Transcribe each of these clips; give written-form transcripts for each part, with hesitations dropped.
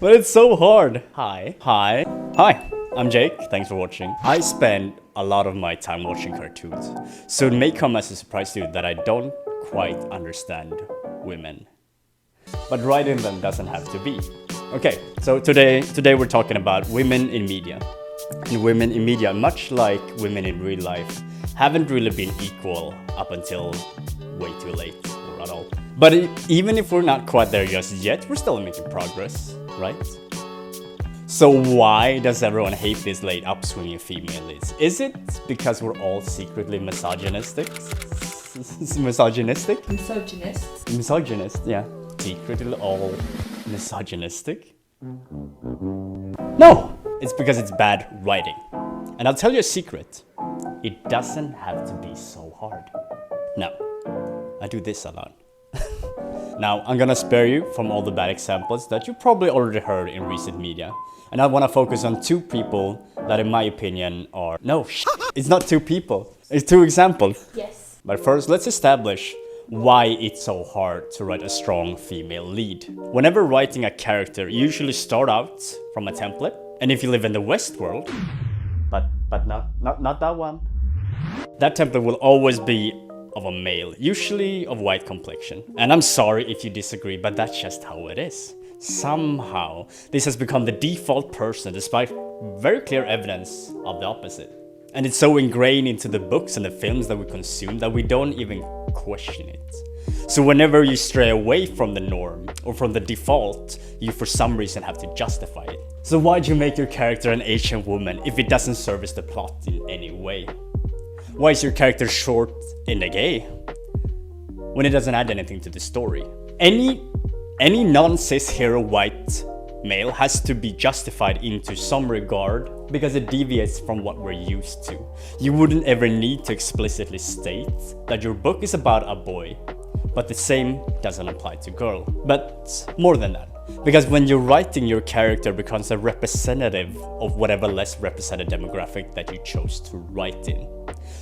But it's so hard. Hi, I'm Jake, thanks for watching. I spend a lot of my time watching cartoons, so it may come as a surprise to you that I don't quite understand women. But writing them doesn't have to be. Okay, so today we're talking about women in media. And women in media, much like women in real life, haven't really been equal up until way too late, or at all. But even if we're not quite there just yet, we're still making progress, right? So why does everyone hate these late upswinging female leads? Is it because we're all secretly misogynistic? Misogynistic? Misogynist. Misogynist, yeah. Secretly all misogynistic? No! It's because it's bad writing. And I'll tell you a secret. It doesn't have to be so hard. Now, I do this a lot. Now, I'm gonna spare you from all the bad examples that you probably already heard in recent media. And I wanna focus on two people that in my opinion are... No, it's not two people. It's two examples. Yes. But first, let's establish why it's so hard to write a strong female lead. Whenever writing a character, you usually start out from a template. And if you live in the West world, but not that one, that template will always be of a male, usually of white complexion. And I'm sorry if you disagree, but that's just how it is. Somehow, this has become the default person despite very clear evidence of the opposite. And it's so ingrained into the books and the films that we consume that we don't even question it. So whenever you stray away from the norm or from the default, you for some reason have to justify it. So why'd you make your character an Asian woman if it doesn't service the plot in any way? Why is your character short and gay when it doesn't add anything to the story? Any non-cis hero white male has to be justified into some regard because it deviates from what we're used to. You wouldn't ever need to explicitly state that your book is about a boy, but the same doesn't apply to girl. But more than that, because when you're writing, your character becomes a representative of whatever less represented demographic that you chose to write in.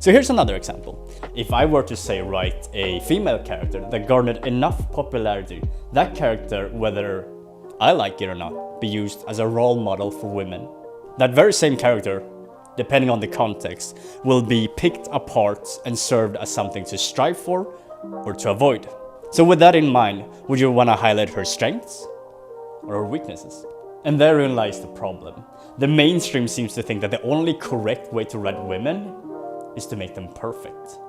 So here's another example. If I were to say write a female character that garnered enough popularity, that character, whether I like it or not, be used as a role model for women. That very same character, depending on the context, will be picked apart and served as something to strive for or to avoid. So with that in mind, would you want to highlight her strengths or her weaknesses? And therein lies the problem. The mainstream seems to think that the only correct way to write women is to make them perfect.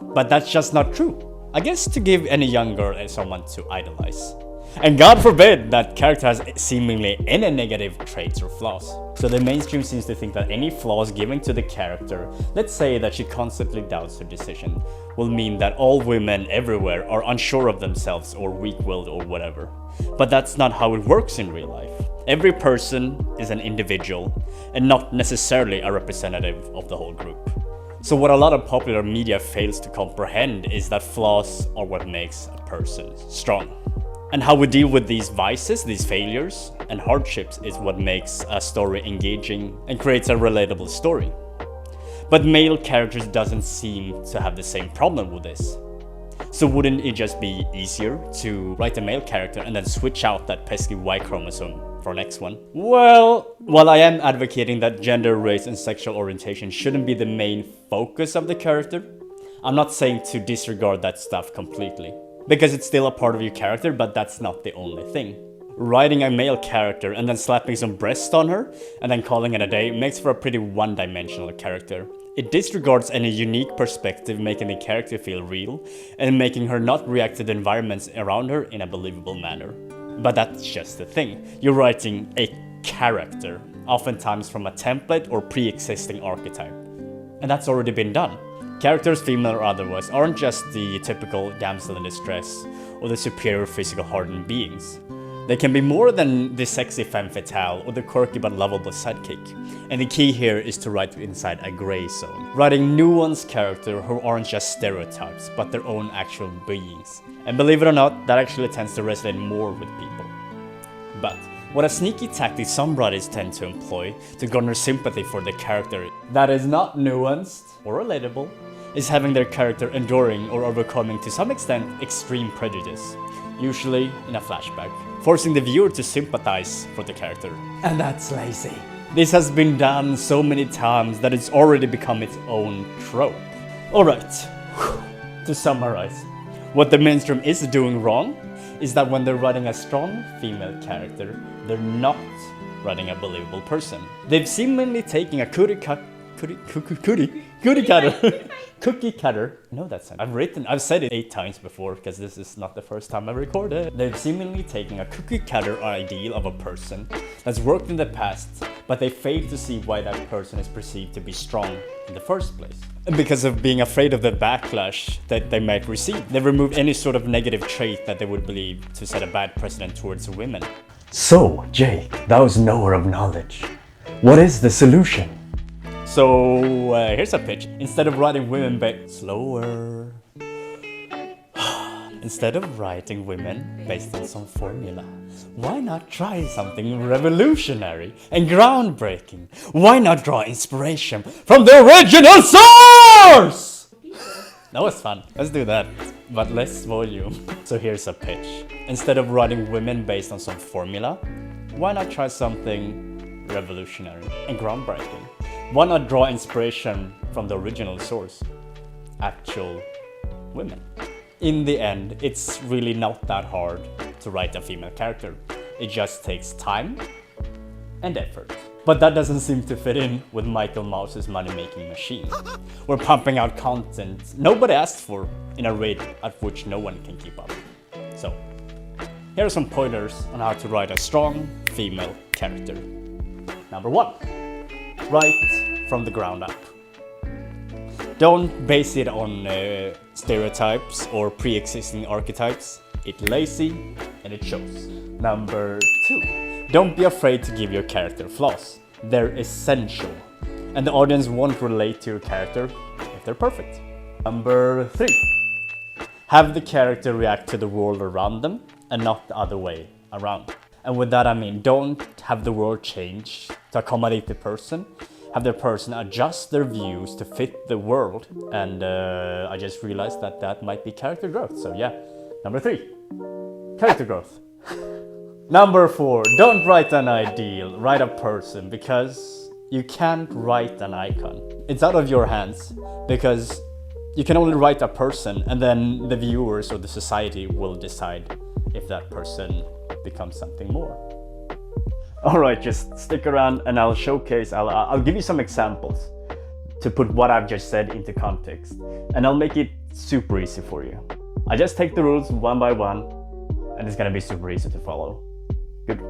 But that's just not true. I guess to give any young girl someone to idolize. And God forbid that character has seemingly any negative traits or flaws. So the mainstream seems to think that any flaws given to the character, let's say that she constantly doubts her decision, will mean that all women everywhere are unsure of themselves or weak-willed or whatever. But that's not how it works in real life. Every person is an individual and not necessarily a representative of the whole group. So what a lot of popular media fails to comprehend is that flaws are what makes a person strong. And how we deal with these vices, these failures, and hardships is what makes a story engaging and creates a relatable story. But male characters doesn't seem to have the same problem with this. So wouldn't it just be easier to write a male character and then switch out that pesky Y chromosome for next one? Well, while I am advocating that gender, race, and sexual orientation shouldn't be the main focus of the character, I'm not saying to disregard that stuff completely. Because it's still a part of your character, but that's not the only thing. Writing a male character and then slapping some breasts on her and then calling it a day makes for a pretty one-dimensional character. It disregards any unique perspective, making the character feel real and making her not react to the environments around her in a believable manner. But that's just the thing. You're writing a character, oftentimes from a template or pre-existing archetype. And that's already been done. Characters, female or otherwise, aren't just the typical damsel in distress or the superior physical hardened beings. They can be more than the sexy femme fatale or the quirky but lovable sidekick. And the key here is to write inside a gray zone. Writing nuanced characters who aren't just stereotypes, but their own actual beings. And believe it or not, that actually tends to resonate more with people. But what a sneaky tactic some writers tend to employ to garner sympathy for the character that is not nuanced or relatable is having their character enduring or overcoming to some extent extreme prejudice. usually in a flashback, forcing the viewer to sympathize for the character. And that's lazy. This has been done so many times that it's already become its own trope. Alright, to summarize, what the mainstream is doing wrong is that when they're writing a strong female character, they're not writing a believable person. They've seemingly taken a cookie cutter. Cookie cutter. No, that's it. I've said it 8 times before because this is not the first time I recorded. They've seemingly taken a cookie cutter ideal of a person that's worked in the past, but they fail to see why that person is perceived to be strong in the first place. And because of being afraid of the backlash that they might receive, they remove any sort of negative trait that they would believe to set a bad precedent towards women. So, Jake, thou knower of knowledge, what is the solution? So, here's a pitch. Instead of writing women slower. Instead of writing women based on some formula, why not try something revolutionary and groundbreaking? Why not draw inspiration from the original source? That was fun. Let's do that, but less volume. So here's a pitch. Instead of writing women based on some formula, why not try something revolutionary and groundbreaking? Why not draw inspiration from the original source? Actual women. In the end, it's really not that hard to write a female character. It just takes time and effort. But that doesn't seem to fit in with Michael Mouse's money-making machine. We're pumping out content nobody asked for in a rate at which no one can keep up. So, here are some pointers on how to write a strong female character. Number 1. Write from the ground up. Don't base it on stereotypes or pre-existing archetypes. It's lazy and it shows. Number 2. Don't be afraid to give your character flaws. They're essential. And the audience won't relate to your character if they're perfect. Number 3. Have the character react to the world around them and not the other way around. And with that I mean, don't have the world change to accommodate the person. Have the person adjust their views to fit the world. And I just realized that that might be character growth. So yeah, number 3, character growth. Number 4, don't write an ideal, write a person, because you can't write an icon. It's out of your hands, because you can only write a person and then the viewers or the society will decide if that person becomes something more. Alright, just stick around and I'll showcase, I'll give you some examples to put what I've just said into context. And I'll make it super easy for you. I just take the rules one by one and it's gonna be super easy to follow. Good,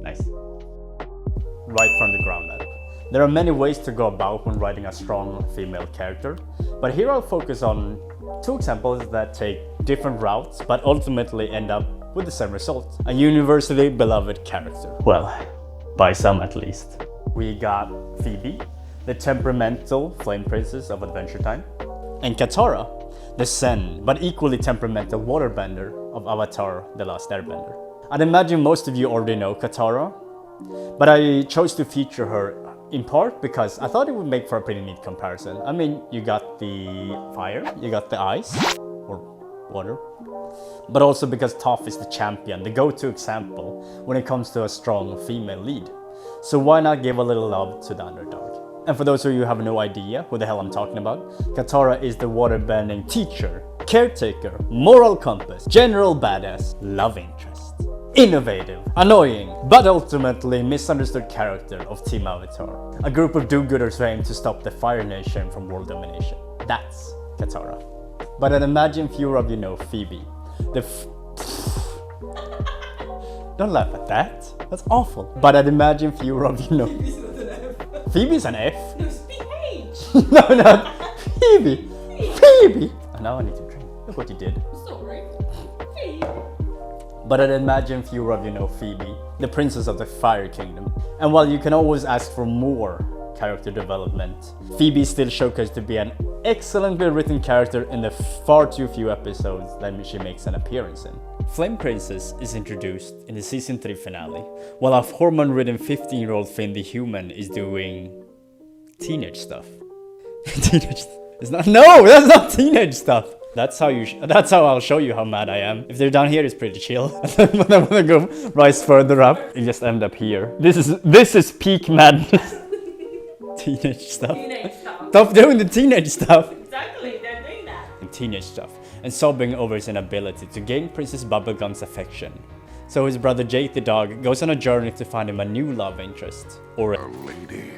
nice. Right from the ground up. There are many ways to go about when writing a strong female character, but here I'll focus on 2 examples that take different routes but ultimately end up with the same result. A universally beloved character. Well, by some at least. We got Phoebe, the temperamental flame princess of Adventure Time, and Katara, the zen but equally temperamental waterbender of Avatar The Last Airbender. I'd imagine most of you already know Katara, but I chose to feature her in part because I thought it would make for a pretty neat comparison. I mean, you got the fire, you got the ice, or water, but also because Toph is the champion, the go-to example when it comes to a strong female lead. So why not give a little love to the underdog? And for those of you who have no idea who the hell I'm talking about, Katara is the waterbending teacher, caretaker, moral compass, general badass, love interest, innovative, annoying, but ultimately misunderstood character of Team Avatar. A group of do-gooders who aim to stop the Fire Nation from world domination. That's Katara. But I'd imagine fewer of you know Phoebe. Don't laugh at that. That's awful. But I'd imagine fewer of you know. Phoebe's not an F. Phoebe's an F? No, it's PH. No, not Phoebe. Phoebe. And now I need to drink. Look what you did. Sorry. Phoebe. But I'd imagine fewer of you know Phoebe, the princess of the Fire Kingdom. And while you can always ask for more character development, Phoebe is still showcased to be an excellently written character in the far too few episodes that she makes an appearance in. Flame Princess is introduced in the season 3 finale, while a hormone-ridden 15-year-old Finn the Human is doing teenage stuff. Teenage. It's not. No, that's not teenage stuff. That's how I'll show you how mad I am. If they're down here, it's pretty chill. When I wanna go rise further up, you just end up here. This is peak madness. Teenage stuff. Teenage stuff. Stop doing the teenage stuff. Exactly, they're doing that. And teenage stuff. And sobbing over his inability to gain Princess Bubblegum's affection. So his brother Jake the dog goes on a journey to find him a new love interest. Or A lady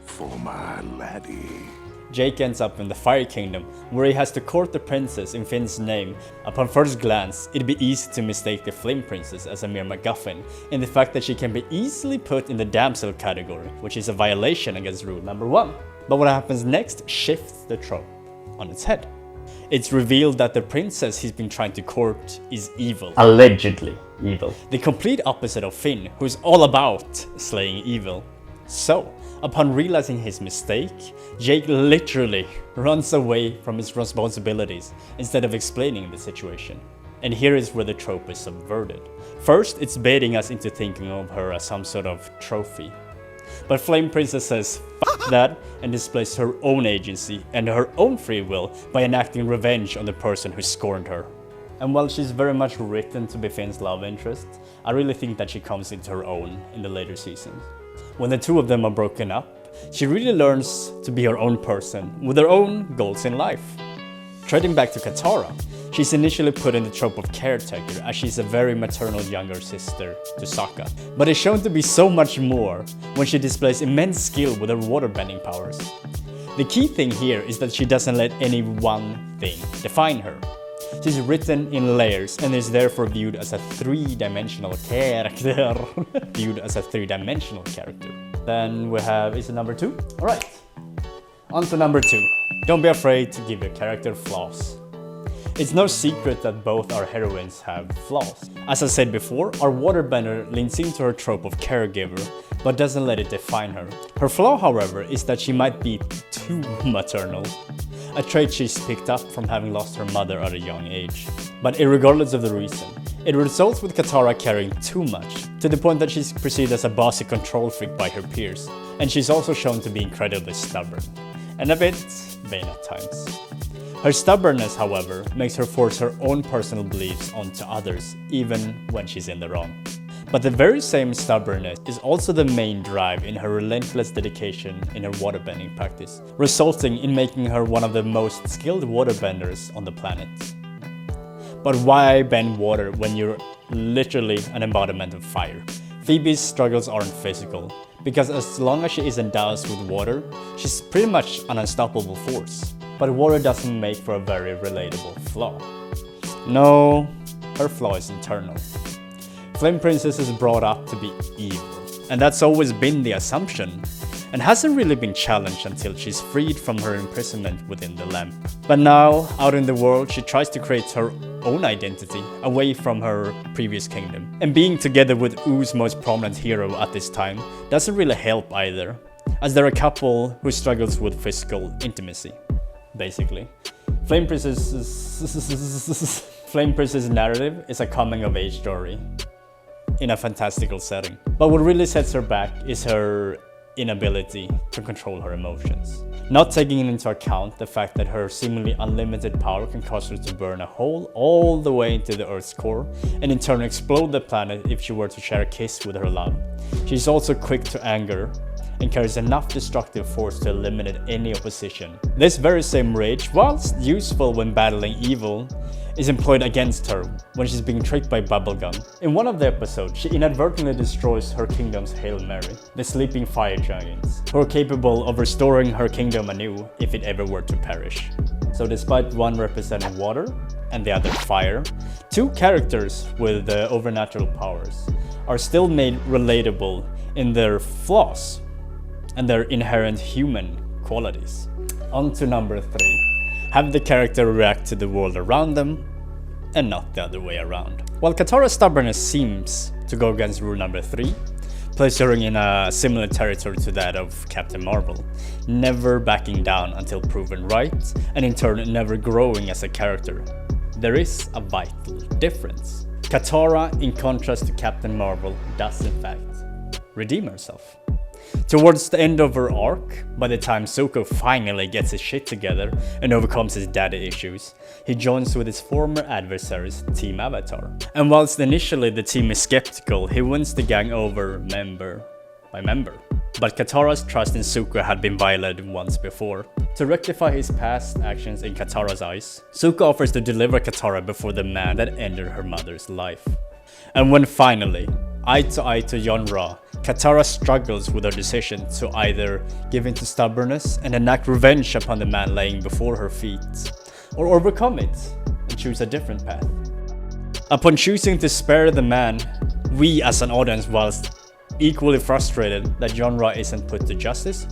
for my laddie. Jake ends up in the Fire Kingdom, where he has to court the princess in Finn's name. Upon first glance, it'd be easy to mistake the Flame Princess as a mere MacGuffin, in the fact that she can be easily put in the damsel category, which is a violation against rule number 1. But what happens next shifts the trope on its head. It's revealed that the princess he's been trying to court is evil. Allegedly evil. The complete opposite of Finn, who's all about slaying evil. So, upon realizing his mistake, Jake literally runs away from his responsibilities instead of explaining the situation. And here is where the trope is subverted. First, it's baiting us into thinking of her as some sort of trophy. But Flame Princess says f that and displays her own agency and her own free will by enacting revenge on the person who scorned her. And while she's very much written to be Finn's love interest, I really think that she comes into her own in the later seasons. When the two of them are broken up, she really learns to be her own person with her own goals in life. Treading back to Katara, she's initially put in the trope of caretaker as she's a very maternal younger sister to Sokka, but is shown to be so much more when she displays immense skill with her waterbending powers. The key thing here is that she doesn't let any one thing define her. She's written in layers and is therefore viewed as a three-dimensional character. Then we have, is it number 2? Alright, on to number 2. Don't be afraid to give your character flaws. It's no secret that both our heroines have flaws. As I said before, our waterbender leans into her trope of caregiver, but doesn't let it define her. Her flaw, however, is that she might be too maternal. A trait she's picked up from having lost her mother at a young age. But irregardless of the reason, it results with Katara caring too much, to the point that she's perceived as a bossy control freak by her peers. And she's also shown to be incredibly stubborn, and a bit vain at times. Her stubbornness, however, makes her force her own personal beliefs onto others, even when she's in the wrong. But the very same stubbornness is also the main drive in her relentless dedication in her waterbending practice, resulting in making her one of the most skilled waterbenders on the planet. But why bend water when you're literally an embodiment of fire? Phoebe's struggles aren't physical, because as long as she isn't doused with water, she's pretty much an unstoppable force. But water doesn't make for a very relatable flaw. No, her flaw is internal. Flame Princess is brought up to be evil, and that's always been the assumption, and hasn't really been challenged until she's freed from her imprisonment within the lamp. But now, out in the world, she tries to create her own identity away from her previous kingdom. And being together with Oo's most prominent hero at this time doesn't really help either, as they're a couple who struggles with physical intimacy, basically. Flame Princess's narrative is a coming-of-age story in a fantastical setting. But what really sets her back is her inability to control her emotions. Not taking into account the fact that her seemingly unlimited power can cause her to burn a hole all the way into the Earth's core, and in turn explode the planet if she were to share a kiss with her love. She's also quick to anger and carries enough destructive force to eliminate any opposition. This very same rage, whilst useful when battling evil, is employed against her when she's being tricked by Bubblegum. In one of the episodes, she inadvertently destroys her kingdom's Hail Mary, the sleeping fire giants, who are capable of restoring her kingdom anew if it ever were to perish. So despite one representing water and the other fire, two characters with overnatural powers are still made relatable in their flaws and their inherent human qualities. On to number 3. Have the character react to the world around them, and not the other way around. While Katara's stubbornness seems to go against rule number 3, placing her in a similar territory to that of Captain Marvel, never backing down until proven right, and in turn never growing as a character, there is a vital difference. Katara, in contrast to Captain Marvel, does in fact redeem herself. Towards the end of her arc, by the time Zuko finally gets his shit together and overcomes his daddy issues, he joins with his former adversaries, Team Avatar. And whilst initially the team is skeptical, he wins the gang over member by member. But Katara's trust in Zuko had been violated once before. To rectify his past actions in Katara's eyes, Zuko offers to deliver Katara before the man that ended her mother's life. And when finally, eye to Yonra, Katara struggles with her decision to either give in to stubbornness and enact revenge upon the man laying before her feet, or overcome it and choose a different path. Upon choosing to spare the man, we as an audience, whilst equally frustrated that Yonra isn't put to justice,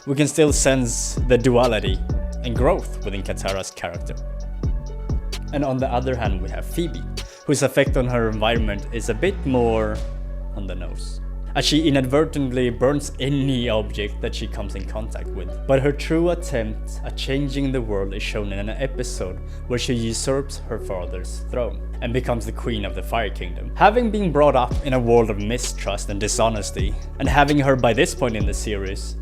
we can still sense the duality and growth within Katara's character. And on the other hand, we have Phoebe, whose effect on her environment is a bit more on the nose, as she inadvertently burns any object that she comes in contact with. But her true attempt at changing the world is shown in an episode where she usurps her father's throne and becomes the queen of the Fire Kingdom. Having been brought up in a world of mistrust and dishonesty, and having her by this point in the series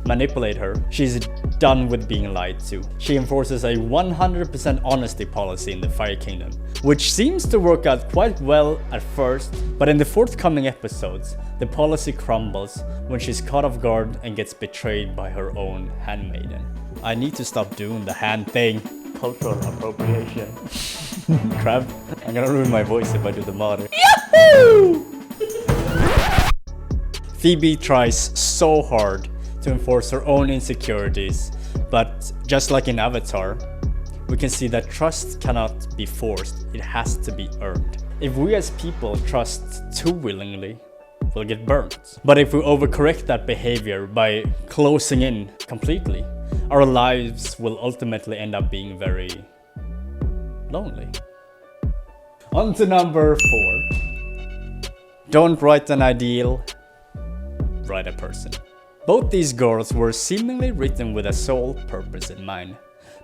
manipulate her, she's done with being lied to. She enforces a 100% honesty policy in the Fire Kingdom, which seems to work out quite well at first, but in the forthcoming episodes, the policy crumbles when she's caught off guard and gets betrayed by her own handmaiden. I need to stop doing the hand thing. Cultural appropriation. Crap. I'm gonna ruin my voice if I do the mod. Yahoo! Phoebe tries so hard to enforce her own insecurities, but just like in Avatar, we can see that trust cannot be forced, it has to be earned. If we as people trust too willingly, we'll get burnt. But if we overcorrect that behavior by closing in completely, our lives will ultimately end up being very lonely. On to number 4. Don't write an ideal, write a person. Both these girls were seemingly written with a sole purpose in mind,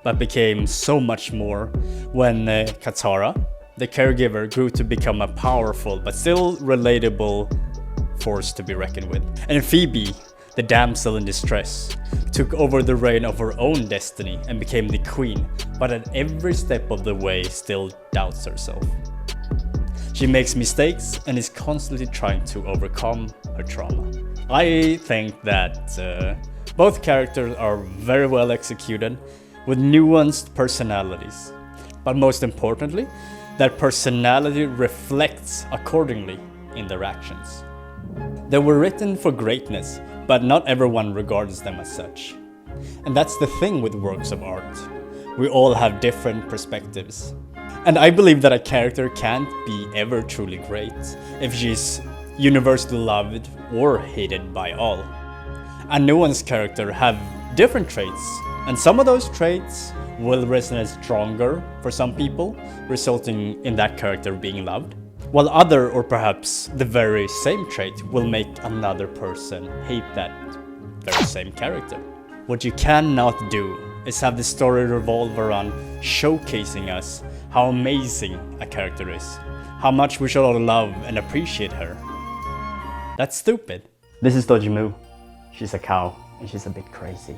but became so much more when Katara, the caregiver, grew to become a powerful but still relatable force to be reckoned with. And Phoebe, the damsel in distress, took over the reign of her own destiny and became the queen, but at every step of the way still doubts herself. She makes mistakes and is constantly trying to overcome her trauma. I think that both characters are very well executed with nuanced personalities, but most importantly, that personality reflects accordingly in their actions. They were written for greatness, but not everyone regards them as such. And that's the thing with works of art. We all have different perspectives. And I believe that a character can't be ever truly great if she's universally loved or hated by all. A nuanced character have different traits, and some of those traits will resonate stronger for some people, resulting in that character being loved, while other, or perhaps the very same trait, will make another person hate that very same character. What you cannot do is have the story revolve around showcasing us how amazing a character is, how much we should all love and appreciate her. That's stupid. This is Dojimu. She's a cow and she's a bit crazy.